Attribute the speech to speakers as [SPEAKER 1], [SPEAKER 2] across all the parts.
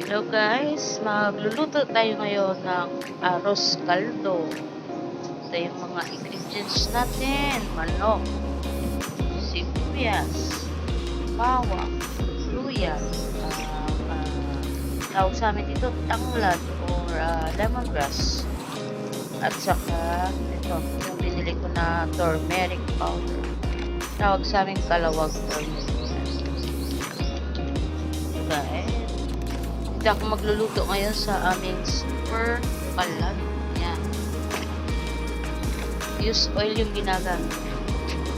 [SPEAKER 1] Hello guys, magluluto tayo ngayon ng arroz caldo. Ito yung mga ingredients natin: manok, sibuyas, bawang, luya, tawag sa amin dito tanglad or lemongrass, at saka ito yung binili ko na turmeric powder, tawag sa amin kalawag turmeric. Guys, hindi ako magluluto ngayon sa aming super palad. Yan. Use oil yung ginagamit.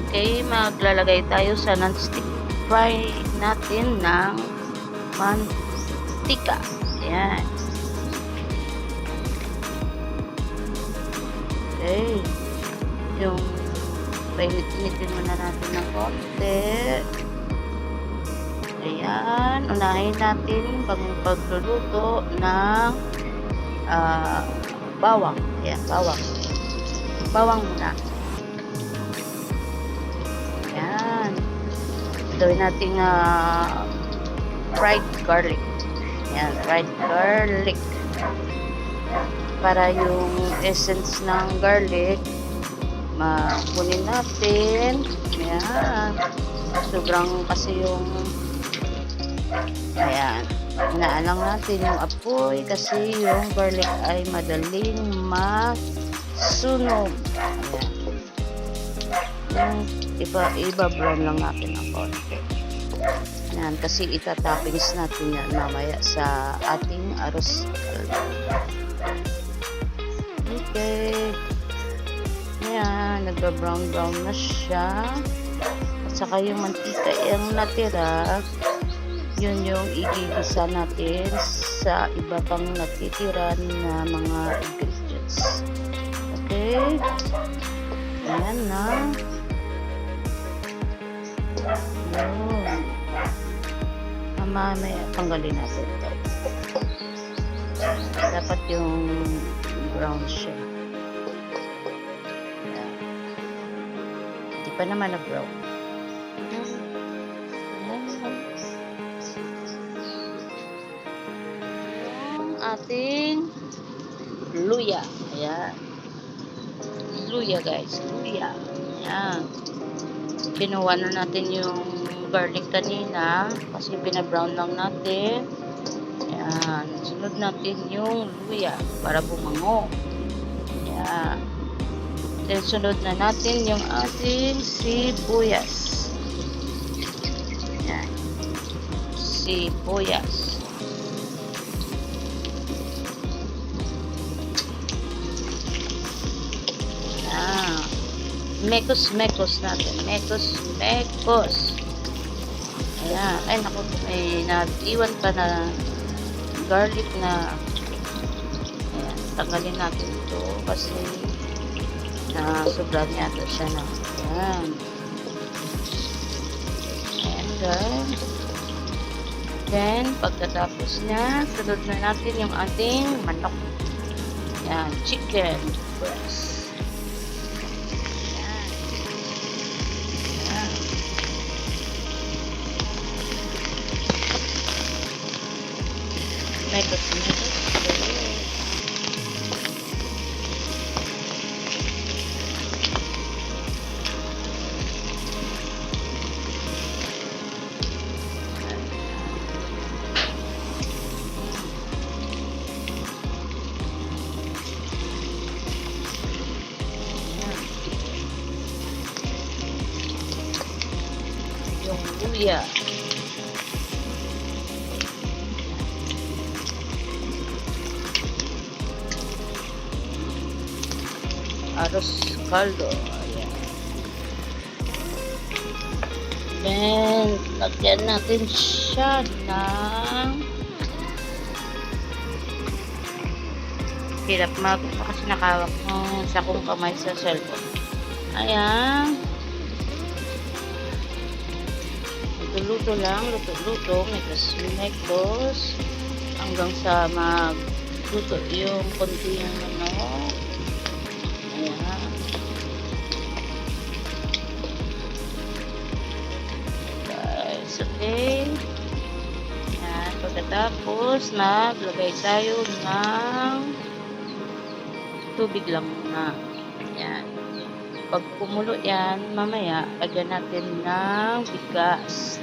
[SPEAKER 1] Okay, maglalagay tayo sa non-stick fry natin ng mantika. Yan. Okay. Yung painit-initin muna natin ng konti. Ayan, unahin natin pagluluto ng bawang. Ayan, bawang. Bawang muna. Ayan. Gawin natin fried garlic. Ayan, fried garlic. Para yung essence ng garlic makunin natin. Ayan. Sobrang kasi yung ayan, inaalang natin yung apoy kasi yung garlic ay madaling masunog. Ayan, iba-brown lang natin ang konti. Ayan, kasi itatoppings natin yan mamaya sa ating arroz caldo. Okay, ayan, nagba-brown na siya. At saka yung mantika yung natira, yun yung igigisa natin sa iba pang natitira na mga ingredients. Okay? Ayan na. Yun. Mamaya tanggalin natin ito. Dapat yung brown siya. Ayan. Hindi pa naman na brown. Ating luya. Ayan. Luya guys. Luya. Ayan. Kinuha na natin yung garlic kanina kasi pinabrown lang natin. Ayan. Sunod natin yung luya para bumango. Ayan. Then sunod na natin yung ating sibuyas. Ayan. Sibuyas. Mekos natin. Mekos. Ayan. Ay, naku, may nag-iwan pa na garlic na. Ayan. Tanggalin natin ito kasi sobrang yata siya na. Ayan. And then, pagkatapos niya, sunod na natin yung ating manok. Ayan. Chicken breast. Mekos. Yung luya. Arroz caldo. Ayan. Then, lagyan natin siya ng hirap kasi nakawak ng sa kong kamay sa cellphone. Ayan. Luto lang, luto, mekos hanggang sa magluto yung konti yung manok. Ayan. Guys, okay. Ayan, Tapos, maglagay tayo ng tubig lang muna. Ayan. Pag kumulo yan, mamaya, lagyan natin ng bigas.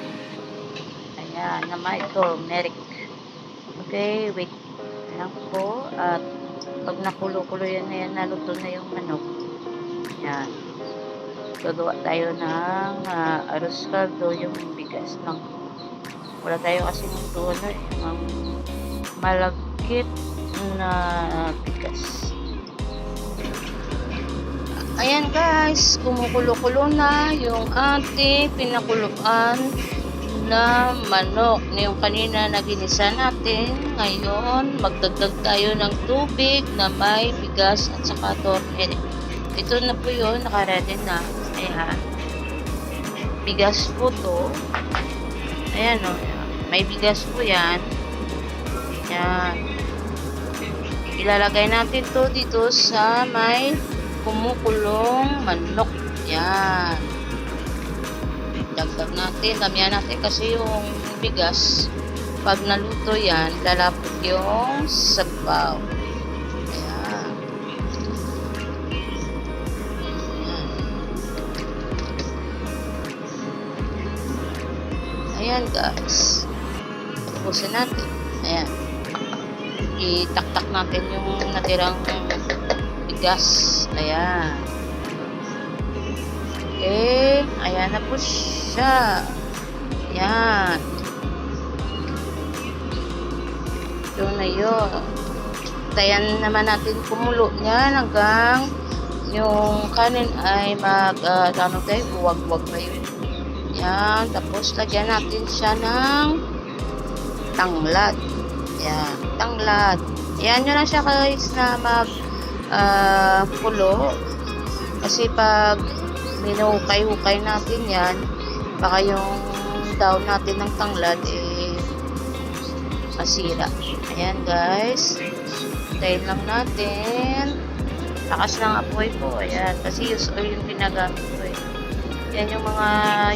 [SPEAKER 1] Ayan, na may turmeric. Okay, wait lang po. At pag nakulo-kulo yan na yan, naluto na yung manok. Ayan. Gagawa tayo ng arroz caldo, yung bigas ng wala tayo kasi ng tuno yung malagkit na bigas. Ayan guys, kumukulo-kulo na yung ating pinakuluan na manok na yung kanina na ginisa natin. Ngayon, magdagdag tayo ng tubig na may bigas at saka turmeric. Ito na po yun, nakaready na. Ayan. Bigas po to. Ayan o. May bigas po yan. Ayan. Ilalagay natin to dito sa may kumukulong manok. Ayan. Dagdag natin. Damihan natin kasi yung bigas. Pag naluto yan, lalapot yung sabaw. Ayan guys, tapusin natin. Ayan, itaktak natin yung natirang bigas. Ayan, okay, ayan na po siya. Ayan, ito na yun. Tayan naman natin kumulo niyan hanggang yung kanin ay ano tayo, buwag-buwag na yun. Yan, tapos lagyan natin siya ng tanglad. Yan, tanglad. Yan, yun lang siya guys na pulo. Kasi pag minukay-hukay natin yan, baka yung daon natin ng tanglad masira. Ayan guys, tayin lang natin. Lakas ng apoy ko. Ayan, kasi use oil yung ginagamit ko Yan yung mga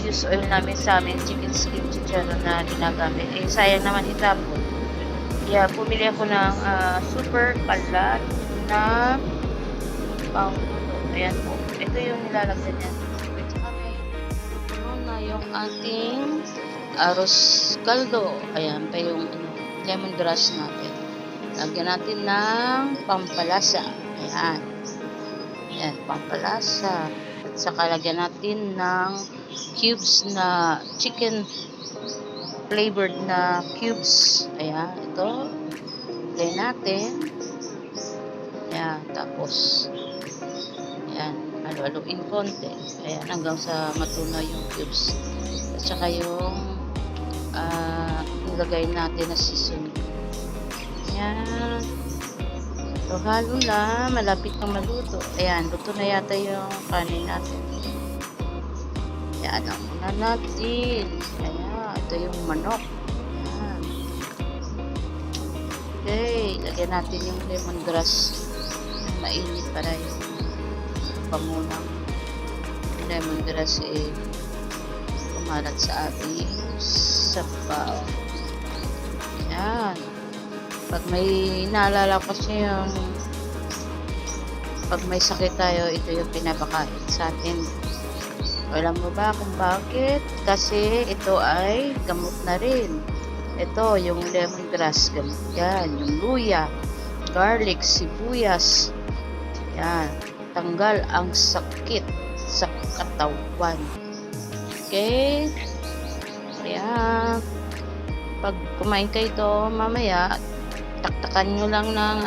[SPEAKER 1] use oil namin sa amin, chicken skin chicharo na ginagamit. Sayang naman itapon. Kaya pumili ako ng super kalat na pangkulo. Ayan po. Ito yung nilalagyan niya. Tsaka may na yung ating arroz caldo. Ayan pa yung lemongrass natin. Lagyan natin ng pampalasa. Ayan. Ayan, pampalasa. At saka lagyan natin ng cubes na chicken flavored na cubes. Ayan, ito. Lagyan natin. Ayan, tapos ayan, halo-haloin konti. Ayan, hanggang sa matunaw yung cubes. At saka yung nilagay natin na seasoning. Ayan. So, halo na. Malapit na maluto. Ayan, luto na yata yung kanin natin. Ayan, ang muna natin. Ayan, ito yung manok. Ayan. Okay, lagyan natin yung lemongrass. Mainit para yung pangunang lemongrass kumalat sa ating sabaw. Ayan. Pag may naalala kasi yung pag may sakit tayo, ito yung pinapakain sa atin. Alam mo ba kung bakit? Kasi ito ay gamot na rin. Ito, yung lemongrass, gamot yan. Yung luya, garlic, sibuyas. Yan. Tanggal ang sakit sa katawan. Okay? Kaya, pag kumain kayo ito, mamaya, taktakan nyo lang ng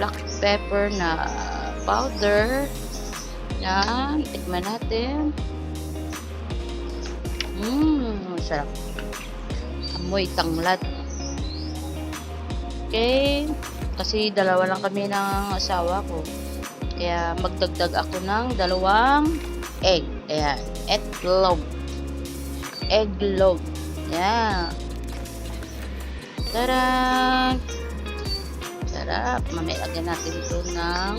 [SPEAKER 1] black pepper na powder. Yan, tikman natin. Sarap. Amoy tanglad. Okay, kasi dalawa lang kami ng asawa ko. Kaya magdagdag ako ng 2 egg. Ayan, egg yolk. Yan. Tarang! Sarap. Mamaya lagyan natin ito ng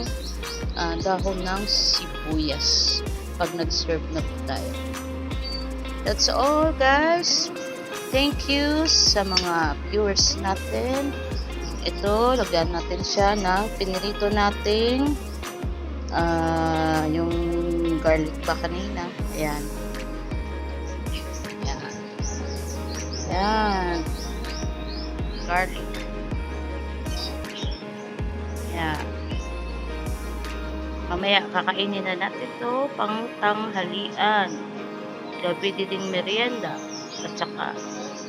[SPEAKER 1] dahon ng sibuyas pag nag-serve na po tayo. That's all guys. thank you sa mga viewers natin. Ito, lagyan natin siya ng pinirito nating yung garlic pa kanina. Ayan. Ayan. Ayan. Garlic. Ayan. Mamaya kakainin na natin ito pang tanghalian. Gabi din merienda. At saka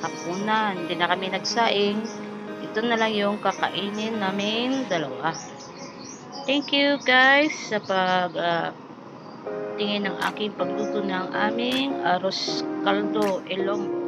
[SPEAKER 1] hapunan. Hindi na kami nagsaing. Ito na lang yung kakainin namin dalawa. Thank you guys sa tingin ng aking pagluto ng aming arroz caldo ilonggo.